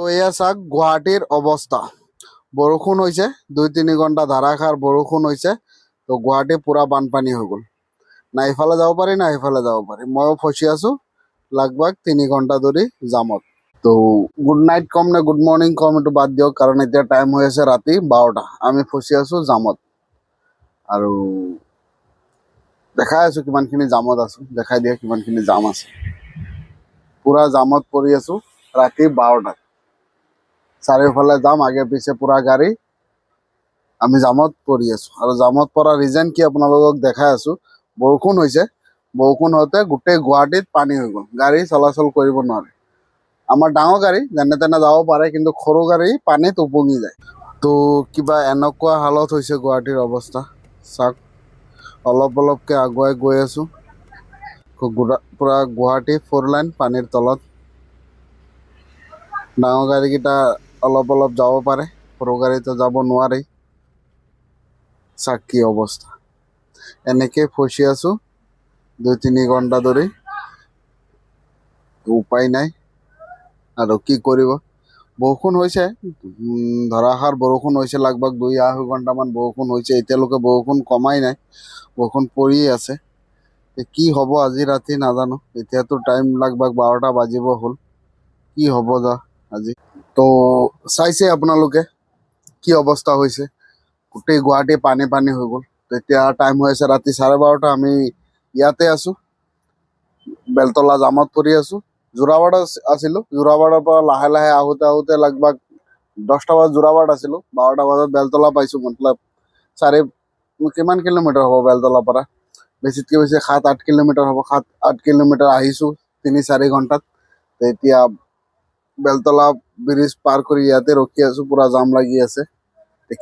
তো এয়া চাওক গুৱাহাটীৰ অৱস্থা। বৰষুণ হৈছে, 2-3 ঘণ্টা ধাৰাসাৰ বৰষুণ হৈছে। তো গুৱাহাটী পুৰা বানপানী হৈ গ'ল। না ইফালে যাব পাৰি না সিফালে যাব পাৰি। ময়ো ফচি আছো লগভগ 3 ঘণ্টা ধৰি জামত। তো গুড নাইট কম নে গুড মৰ্নিং কম এইটো বাদ দিয়ক, কাৰণ এতিয়া টাইম হৈ আছে ৰাতি 12টা। আমি ফচি আছো জামত আৰু দেখাই আছো কিমানখিনি জামত আছো। দেখাই দিয়া কিমানখিনি জাম আছে। পুৰা জামত পৰি আছো ৰাতি 12টাত। চাৰিওফালে যাম, আগে পিছে পুৰা গাড়ী। আমি জামত পৰি আছো আৰু জামত পৰা ৰিজন কি আপোনালোকক দেখাই আছো। বৰষুণ হৈছে, বৰষুণ হওঁতে গোটেই গুৱাহাটীত পানী হৈ গ'ল। গাড়ী চলাচল কৰিব নোৱাৰে। আমাৰ ডাঙৰ গাড়ী যেনে তেনে যাব পাৰে, কিন্তু সৰু গাড়ী পানীত উপঙি যায়। তো কিবা এনেকুৱা হালত হৈছে গুৱাহাটীৰ অৱস্থা। চাওক অলপ অলপকৈ আগুৱাই গৈ আছো। পুৰা গুৱাহাটী 4 লাইন পানীৰ তলত। ডাঙৰ গাড়ীকেইটা অলপ অলপ যাব পাৰে, সৰু গাড়ীতো যাব নোৱাৰি। চাওক কি অৱস্থা। এনেকৈ ফচি আছো 2-3 ঘণ্টা ধৰি। উপায় নাই আৰু কি কৰিব। বৰষুণ হৈছে, ধাৰাসাৰ বৰষুণ হৈছে। লগভগ 2-2.5 ঘণ্টামান বৰষুণ হৈছে। এতিয়ালৈকে বৰষুণ কমাই নাই, বৰষুণ পৰিয়ে আছে। কি হ'ব আজি ৰাতি নাজানো। এতিয়াতো টাইম লগভগ 12টা বাজিব হ'ল। কি হ'ব আজি। তো চাইছে আপোনালোকে কি অৱস্থা হৈছে। গোটেই গুৱাহাটী পানী পানী হৈ গ'ল। তেতিয়া টাইম হৈ আছে ৰাতি 12:30। আমি ইয়াতে আছো, বেলতলা জামত পৰি আছো। যোৰাবাট আছিলো, যোৰাবাটৰ পৰা লাহে লাহে আহোঁতে আহোঁতে লগভগ 10টা বজাত যোৰাবাট আছিলো, 12টা বজাত বেলতলা পাইছো। মতলব কিমান কিলোমিটাৰ হ'ব বেলতলাৰ পৰা? বেছিতকৈ বেছি 7-8 কিলোমিটাৰ হ'ব। 7-8 কিলোমিটাৰ আহিছো 3-4 ঘণ্টাত। এতিয়া বেলতলা ব্ৰিজ পাৰ কৰি ইয়াতে ৰখি আছো। পুৰা জাম লাগি আছে।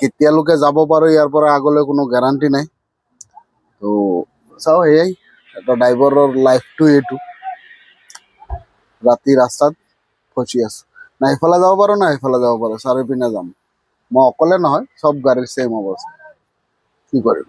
কেতিয়ালৈকে যাব পাৰো ইয়াৰ পৰা আগলৈ কোনো গেৰাণ্টি নাই। তো চাওঁ, সেয়াই এটা ড্ৰাইভাৰৰ লাইফটো এইটো। ৰাতি ৰাস্তাত ফচি আছো। না ইফালে যাব পাৰো না ইফালে যাব পাৰো, চাৰিওপিনে যাম। মই অকলে নহয়, চব গাড়ীৰ চেম অৱস্থা। কি কৰিম।